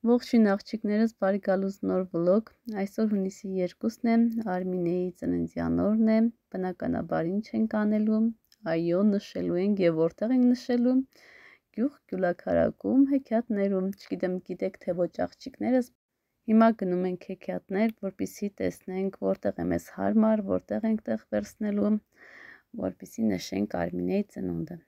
Ողջույն աղջիկներս, բարի գալուս նոր վլոգ։ Այսօր հունիսի 2-ն է, Արմինեի ծննդյան օրն է, բնականաբար ինչ ենք անելու, այո, նշելու ենք եւ որտեղ ենք նշելու, գյուղ Գյուլաքարակում հեքիաթներում, չգիտեմ գիտեք թե ոչ աղջիկներս, հիմա գնում ենք հեքիաթներ, որպեսզի տեսնենք որտեղ է մեզ հարմար, որտեղ ենք տեղ վերցնելու, որպեսզի նշենք Արմինեի ծնունդը։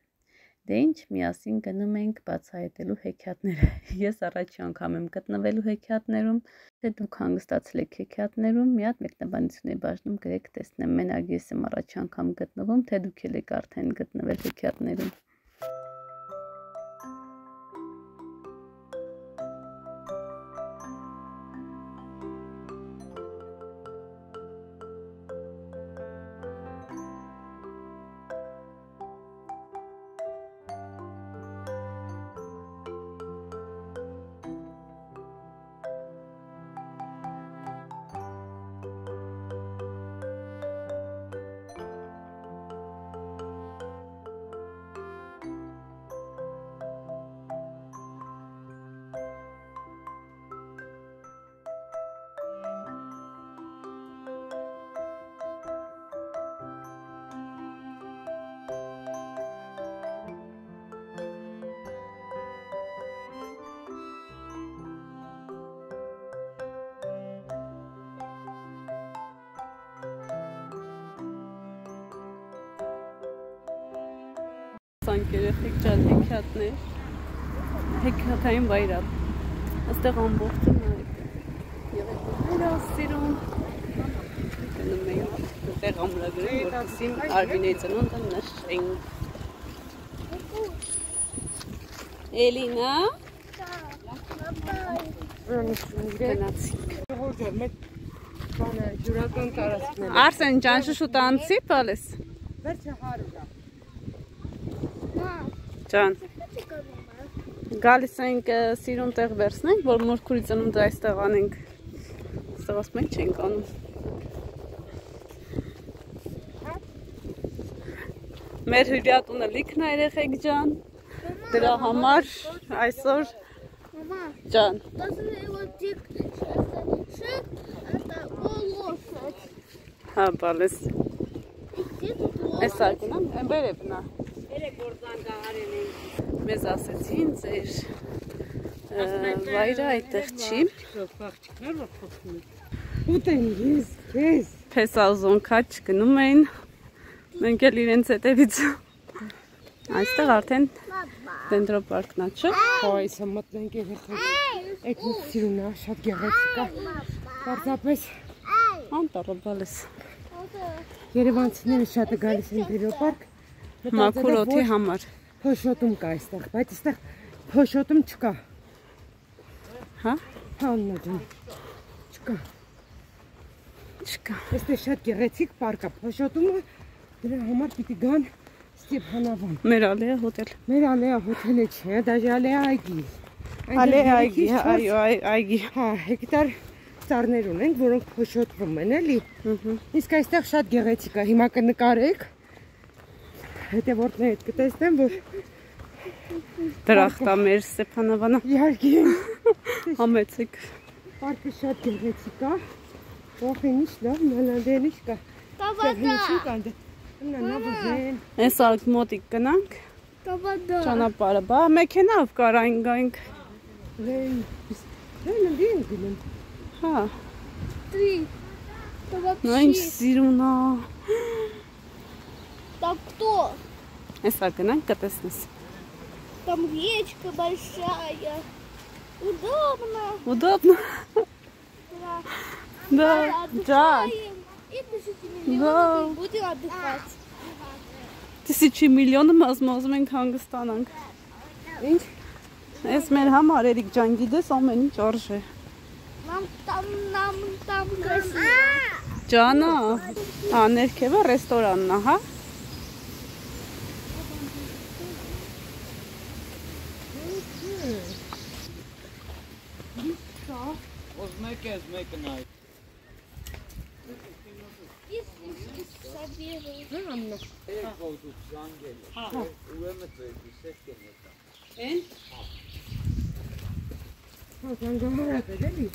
Դե ինչ, միասին գնում ենք բացահայտելու հեքիաթները։ Ես առաջի անգամ եմ գտնվելու հեքիաթներում, թե դուք հանգստացել եք հեքիաթներում, մի հատ մեկնաբանություն էի բաժնում, գրեք տեսնեմ, մենակ ես եմ առաջի անգամ գտնվում, թե դուք եք արդեն գտնվել հեքիաթներում։ Երեխեք ջան հեքիաթներ, հեքիաթային վայրապ, աստեղ ամբողջը նայեք, երեխեքներ ասիրում, գնում ենք, տեղ ամրագրում, որպեսզի Արմինեի ծնունդը նշենք։ Էլինա, գնացինք։ Արսեն ջան շուշուտ անցի պալես։ Ջան, գալիս ենք սիրուն տեղ վերցնենք, որ մորքուրի ծնունդը այստեղ անենք, այստեղ ասում ենք չենք անում։ Մեր հյուրատունը լիքն է երեխեք ջան, դրա համար այսօր ջան։ Հա, բալես։ Այսա գնամ, բերև նա։ Մեզ ասեցին ձեր վայրը այդտեղ չի։ Փեսազոն քաչ գնում էին, մենք էլ իրենց հետևից այստեղ արդեն դենդրոպարկն է, չէ՞։ Հա, այսա մտնենք երեխեք, եկնուց սիրունա, շատ գեղեցիկ է, պարզապես անտառը բալես։ Երևանցիները շատ է գալիս են դենդրոպարկ, մաքուր օդի համար։ Փոշոտում կա այստեղ, բայց այստեղ փոշոտում չկա։ Հա? Հաննա ջան, չկա։ Չկա։ Այստեղ շատ գեղեցիկ պարկ է, փոշոտումը դրա համար պիտի գան Ստեփանավան։ Մեր Ալեա հոթել։ Մեր Ալեա հոթելը չէ, դաժե Ալեա այգի։ Ալեա այգի, այո, այգի։ Հա, հեկտար ծառներ ունենք, որոնք փոշոտվում են, էլի։ Իսկ այստեղ շատ գեղեցիկ է, հիմա կնկարեք։ Հետևորդները կտեսնեմ, որ դրախտ է մեր Ստեփանավանը։ Իհարկե։ Համեցեք։ Պարկը շատ գեղեցիկ է։ Ոխենիշ լավ, նալանդենիշ կա։ Այս ալք մոտիկ գնանք։ Ճանապարհը, բա մեքենավ կարային գանք։ Հա։ Նա ինչ սիրուն է։ Там кто? Эса гнань катаснес. Там речка большая. Удобно. Удобно? Да. Джан. И 1000 миллионов будем отдыхать. 1000 միլիոնը մազմոզում ենք հանգստանանք։ Ինչ? Ես մեր համար Էրիկ ջան գիտես ամեն ինչ արժե։ Нам там красиво. Ջանա, հա ներքևը ռեստորանն է, հա։ Ozmekez mekanay. Հա, զանգահարած է, էլի։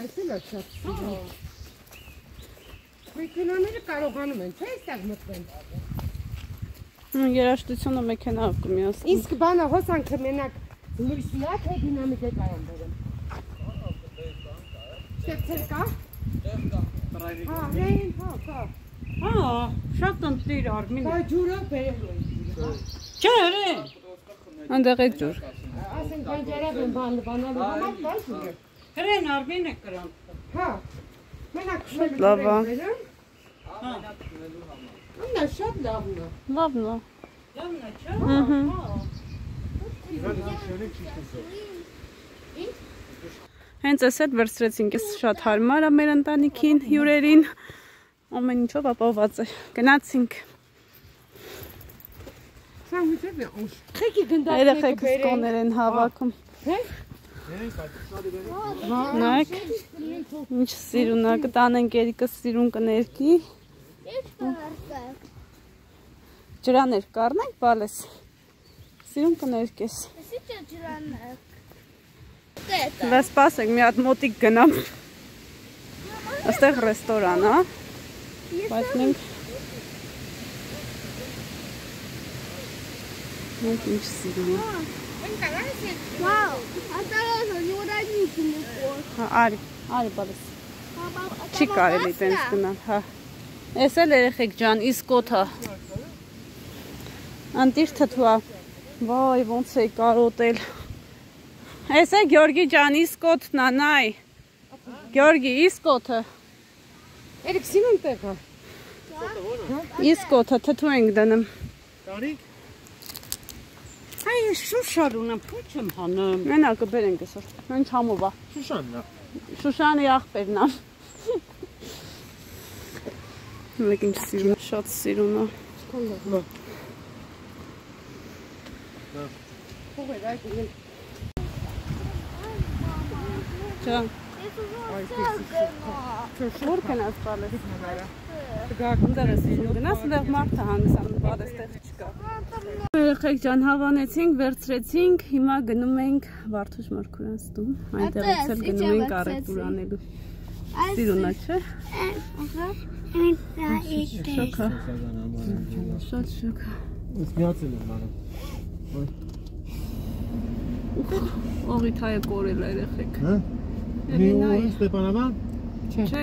Այս էլ է շատ սիրում։ Մեքենաները կարողանում են, չէ՞, այստեղ մտնել։ Երաժշտությունը մեքենայով կմիացնի։ Իսկ բանը հոսանքը մենակ լույսի է, թե դինամիկ է կայան բերեմ։ Ստեղծել կա։ Հա, ռեին, հա։ Հա, շատ ընտիր Արմինը։ Դա ջուրը բերելու է։ Չէ, հրեն։ Այնտեղ է ջուր։ Ասենք բանջարով են բանալու համար կա ջուրը։ Հրեն Արմինը կրան։ Հա, մենակ քշելու Լավ է։ բերեմ։ Հա, Նա շատ լավն է։ Լավն է։ լավն է, չէ՞։ Հենց էս հետ վերցրեցինք, ես շատ հարմար է մեր ընտանիքին, հյուրերին, ամեն ինչով ապահոված է, գնացինք, Սա հույսև է անշ։ Խեկի գնդակները երեխեք սկոներ են հավաքում, նայք, ինչ սիրուն է, կտանենք երիկը սիրուն կներկի, ջրաներ կարնենք բալես, սիրուն կներկես, դա սպասենք, մի հատ մոտիկ գնամ, աստեղ ռեստորան է, բայց մենք ինչ սիրուն է, արի բալես, չի կարելի տենց գնալ, հա, ես էլ երեխեք ջան, իսկոտ է, անտիր թթուա, վայ, ոնց է կարոտել, ես է Գյորգի ջան, իսկոտն է, նայ, Գյորգի, իսկոտը, Երեք սիրուն տեղ է։ իսկոտը թթու ենք դնում, Այս շուշարունը փոչ եմ հանում։ մենա կբերենք այսօր, ինչ համով է, Շուշանն է։ Շուշանի աղբերն է, մեկ ինչ սիրուն, շատ սիրուն է, Փողեր այդ ուղին։ ջան, որ կնաս բալես, ընդեղ ես ուզում գնաս, ընդեղ մարդը հանդիսանում, բալես տեղ չկա, երեխեք ջան հավանեցինք, վերցրեցինք, հիմա գնում ենք Վարդուշ Մարգարյանց տուն, այնտեղից էլ գնում ենք առևտուր անելու, սիրուն է, չէ, շոք է, շատ շոք է, Ես միացել եմ անում։ օղիթ հայը կորել է երեխեք, Հա։ Մի ուղի Ստեփանավան։ չէ,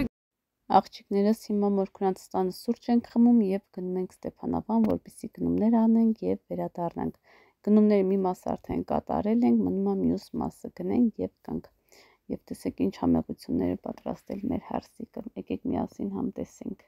աղջիկներս հիմա Մարգարյանց տանը սուրճ ենք խմում և գնում ենք Ստեփանավան, որպեսզի գնումներ անենք և վերադառնանք, գնումների մի մասը արդեն կատարել ենք, մնում է մյուս մասը գնենք և գանք, և տեսեք ինչ համեղություններ է պատրաստել մեր հարսիկը, եկեք միասին համտեսենք։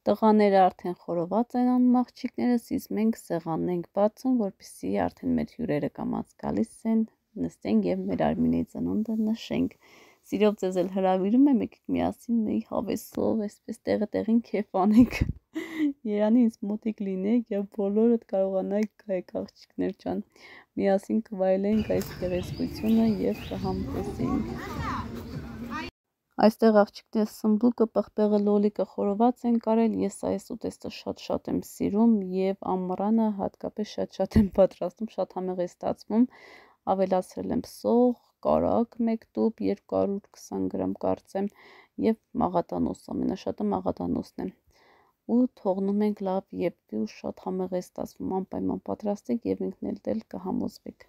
Տղաները արդեն խորոված են անում աղջիկներս, իսկ մենք սեղանն ենք բացում, որպեսզի արդեն մեր հյուրերը կամաց գալիս են, նստենք և մեր Արմինեի ծնունդը նշենք։ Սիրով ձեզ էլ հրավիրում եմ, եկեք միասին մի հավեսով, այսպես տեղը տեղին քեֆ անենք։ Երանի ինձ մոտիկ լինեք և բոլորդ կարողանայք գայք աղջիկներ ջան։ Միասին կվայելենք այս գեղեցկությունը և կհամտեսենք։ Այստեղ աղջիկներ սմբուկը, պղպեղը, լոլիկը խորոված են կարել, ես այս ուտեստը շատ եմ սիրում և ամռանը հատկապես շատ եմ պատրաստում, շատ համեղ է ստացվում, ավելացրել եմ սող, կարագ 1 տուփ, 220 գրամ կարծեմ և մաղատանոս, ամենաշատը մաղատանոսն է, ու թողնում ենք լավ եփվի ու շատ համեղ է ստացվում, անպայման պատրաստեք եւ ինքն էլ դել կհամոզվեք։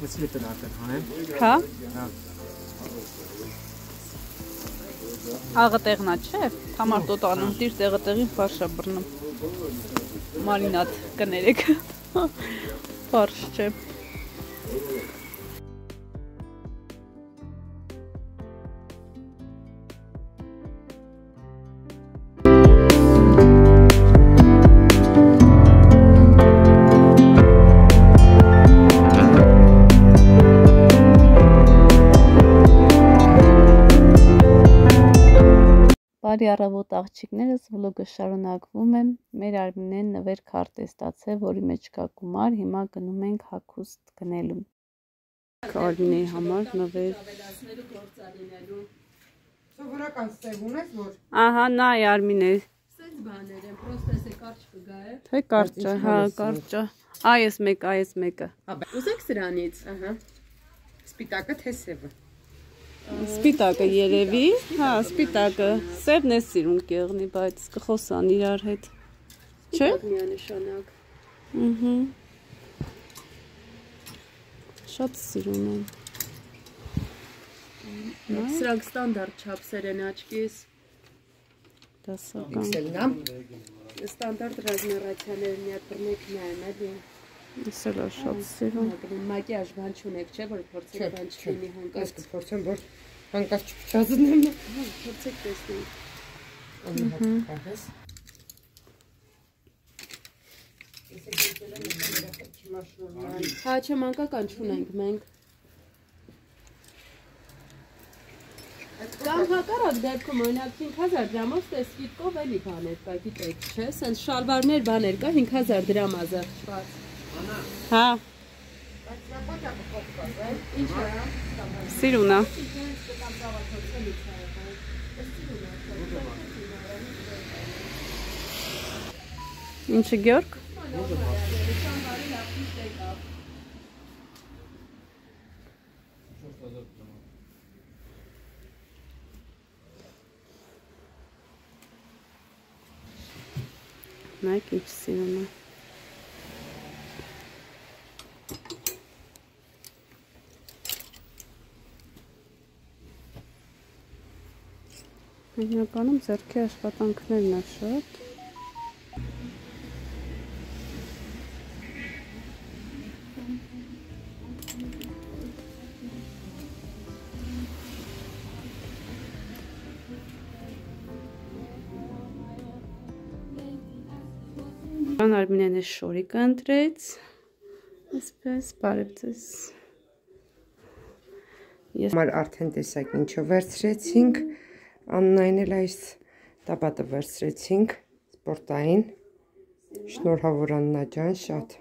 Ոսի տնական հանեմ։ Հա։ Աղտեղնա չէ, համար տոտանում դիր տեղի ֆարշա բռնում։ Մարինատ կներեք։ Ֆարշ չէ։ Բարի առավոտ աղջիկներս, վլոգը շարունակվում է, մեր Արմինեն նվեր քարտ է ստացել, որի մեջ կա գումար, հիմա գնում ենք հագուստ գնելու։ Արմինեի համար նվեր։ Սովորական ստեղ ունես, որ։ Ահա, նայ Արմինե։ Սենց բաներ են, պրոստեսը կարճ կգա է։ Թե կարճ է, հա, կարճ է։ Այս մեկը։ Ուզեք սրանից։ Ահա։ Սպիտակը թե սևը։ Սպիտակը երևի, հա, սպիտակը, սևն է սիրուն կեղնի, բայց կխոսան իրար հետ, չէ։ Միանշանակ։ Շատ սիրուն են։ Սրանք ստանդարտ չափսեր են աչքիս։ Դասական։ Սելնա։ Ստանդարտ ռազմերացիաները միակ բռնեք միայն էլի։ Իսել է շատ սիրուն։ Մակիաժ բան չունեք, չէ՞ որ փորձեք բան չլինի հանկարծ։ Ես կփորձեմ, որ հանկարծ չփչացնեմ։ Փորձեք տեսնենք։ Հա, չէ, մանկական չունենք մենք։ Կամ հակառակ դեպքում օրինակ 5000 դրամով տեսքիտկով էլի բաներ կա, գիտեք, չէ՞, սենց շալվարներ բաներ կա 5000 դրամ ազատված։ Հա, Ինչ է։ սիրուն է։ Ինչը Գյորգ։ Նայեք ինչ սիրուն է։ Հիմնականում ձեռքի աշխատանքներն է շատ։ Արմինեն է շորիկը ընտրեց, այսպես, բարև ձեզ։ Մար արդեն տեսակ ինչով վերցրեցինք, Աննային էլ այս տապատը վերցրեցինք, սպորտային, շնորհավոր Աննա ջան, շատ։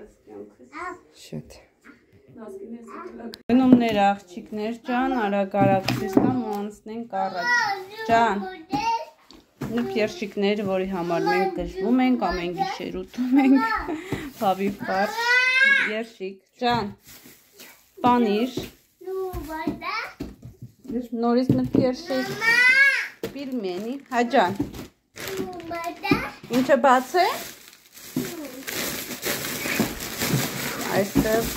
Գնումներ աղջիկներ ջան, արագ ցույցնամ ու անցնենք առաջ։ Ջան, նույն երշիկները, որի համար մենք դժվում ենք, ամեն գիշեր ուտում ենք, բավի ֆարշ, երշիկ, ջան, պանիր, նորից մտ երշիկ, պիլմենի, հա ջան, ինչը բաց է, այստեղ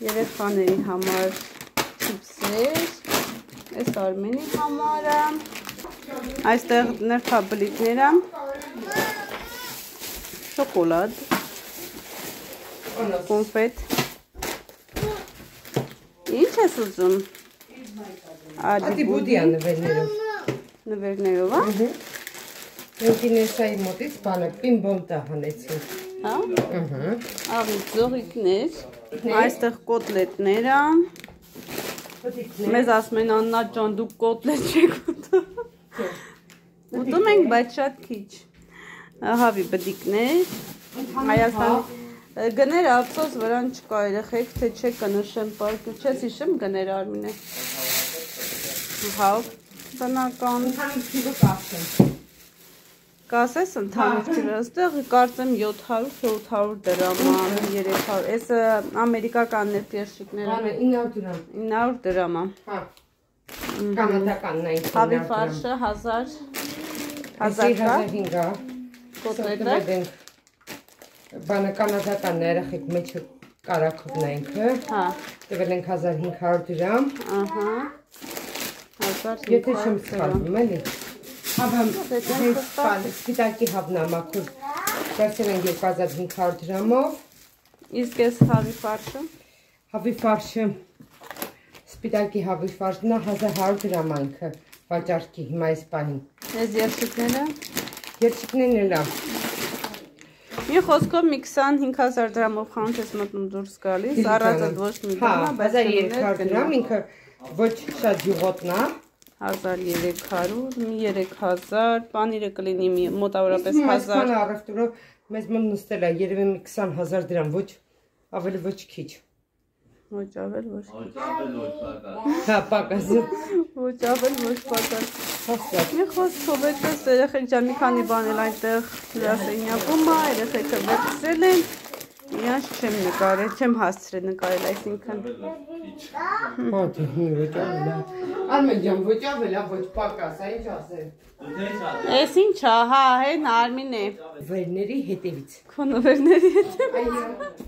երեխաների համար չիպսեր, այս Արմենի համարը, այստեղ նրբաբլիթները, շոկոլադ, կոնֆետ, ինչ ես ուզում, Ադիբուդիա նվերներով, նվերներով, հա? Մենք ինեսայի մոտից բանը պիմբոմտա հանեցինք, աղիք զողիկներ, այստեղ կոտլետները, մեզ ասում են Աննա ջան դուք կոտլետ չեք ուտում, ուտում ենք բայց շատ քիչ, հավի բդիկներ, Հայաստան գներ ափսոս վրան չկա երեխեք թե չեք կնշեմ պարկը, չես հիշեմ գներ Արմինե, հավ, բնական, կասես ընդհանուր թիվը, այստեղ կարծեմ 700-800 դրամ, 300, այս ամերիկական երշիկները 900 դրամ, 900 դրամ, Կանադականն է ինքն։ Հավի ֆարշը 1000 1500 կոտլետը։ Բանը կանադականն է, երեխեք մեջը կարակովն է ինքը։ Հա։ Տվել ենք 1500 դրամ։ Ահա։ 1500։ Եթե չեմ սխալվում, էլի։ Հավը սպիտակի հավն է մաքուր։ Վերցել ենք 2500 դրամով։ Իսկ ես հավի ֆարշը։ Հավի ֆարշը սպիտակի հավի ֆարշն է 1100 դրամ ինքը վաճառքի հիմա այս պահին։ Այս երշիկները։ Երշիկներն էլ է։ Մի խոսքով մի 25000 դրամով խանութ ես մտնում դուրս գալիս, առածը ոչ մի Հա, դրամ, բայց 1300 դրամ ինքը ոչ շատ յուղոտնա։ 1300, մի 3000, պանիրը կլինի մի մոտավորապես 1000։ Այսքան առևտուրով մեզ մոտ նստել է երևի մի 20000 դրամ, ոչ ավելի ոչ քիչ։ Ոչ ավել, ոչ քիչ։ Հա, պակաս։ Ոչ ավել, ոչ պակաս։ Հաստատ։ Մի խոսքով այդպես երեխեք ջան մի քանի բան էլ այնտեղ գրասենյակում է, երեխեքը վերցրել են։ Իրանց չեմ նկարել, չեմ հասցրել նկարել, այսինքն։ Հա, դե ոչ ավել։ Արմեն ջան, ոչ ավել, ոչ պակաս, ինչ ասել։ Էս ինչ է, հա, հեն Արմին է։ Վերների հետևից։ Քո նվերների հետևից։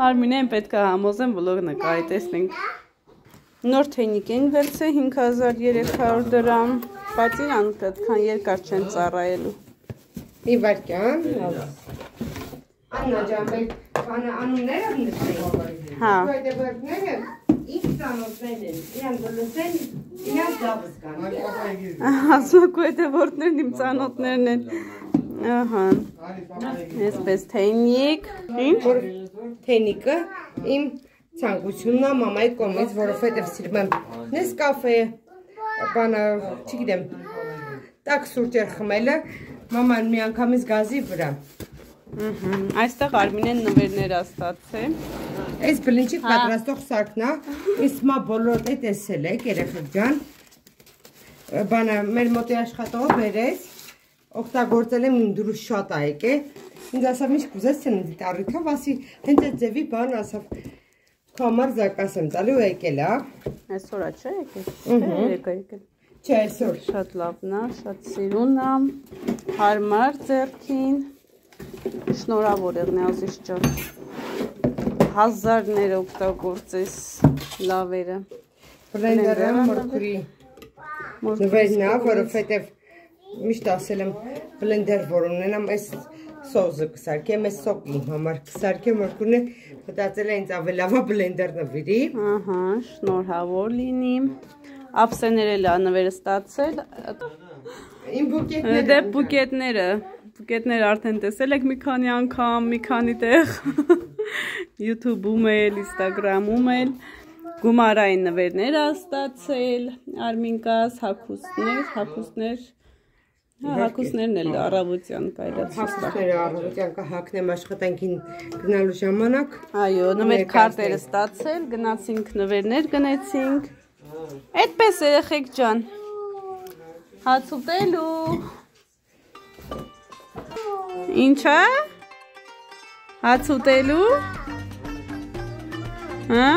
Արմինեն պետք է համոզեմ վլոգ նկարի, տեսնենք։ Նոր թեյնիկ ենք վերցել 5300 դրամ, բայց իրան պետքան երկար չեն ծառայելու։ Մի վարկյան։ Աննա ջան, մենք անունները նշենք։ Հա։ Այդ վերքները ինչ ծանոթներն են, իրան գլսեն, իրան դավս կան։ Ասում այդ որտներն իմ ծանոթներն են։ Ահա։ Այսպես թեյնիկ։ Ինչ։ Թեյնիկը իմ ցանկությունն է մամայի կողմից, որովհետև սիրում եմ Նեսկաֆե, բանը, չգիտեմ, տաք սուրճեր խմելը, մաման մի անգամից գազի վրա։ Այստեղ Արմինեն նվերներ է ստացել։ Այս բլինչիկ պատրաստող սարքն է, իսկ մա բոլորդ է տեսել եք, երեխեք ջան, բանը մեր մոտի աշխատողը բերեց, օգտագործել եմ իմ դուրս շատ է եկե, ինձ ասավ ինչ կուզես ցննդի տառիքով, ասի հենց այդ ձևի բան ասավ, քո համար զակաս եմ տալի ու եկել է։ Այսօր է չէ եկել։ Եկել։ Չէ, այսօր։ Շատ լավն է, շատ սիրուն է, հարմար ձեռքին։ Շնորհավոր եղնազիչ ջան։ Հազարներ օգտագործես լավերը։ Բլենդերը մորքուրի նվերն է, որովհետև միշտ ասել եմ բլենդեր որ ունենամ, այս սոզը կսարքեմ, այս սոկի համար կսարքեմ, մորքուրն է մտածել է ինձ ավելավա բլենդեր նվիրի։ Ահա, շնորհավոր լինի։ Ափսեներ էլ նվերը ստացել։ Իմ բուկետները։ Դե բուկետները արդեն տեսել եք մի քանի անգամ, մի քանի տեղ YouTube-ում էլ, Instagram-ում էլ գումարային նվերներ է ստացել, Արմինկաս, հագուստներն էլ առավոտյան կայլացած։ Հագուստները առավոտյան կհակնեմ աշխատանքին գնալու ժամանակ։ Այո, նվեր քարտերը ստացել, գնացինք նվերներ գնեցինք։ Այդպես երեխեք ջան։ Հաց ուտելու։ Ինչ է։ Հաց ուտելու։ Հա։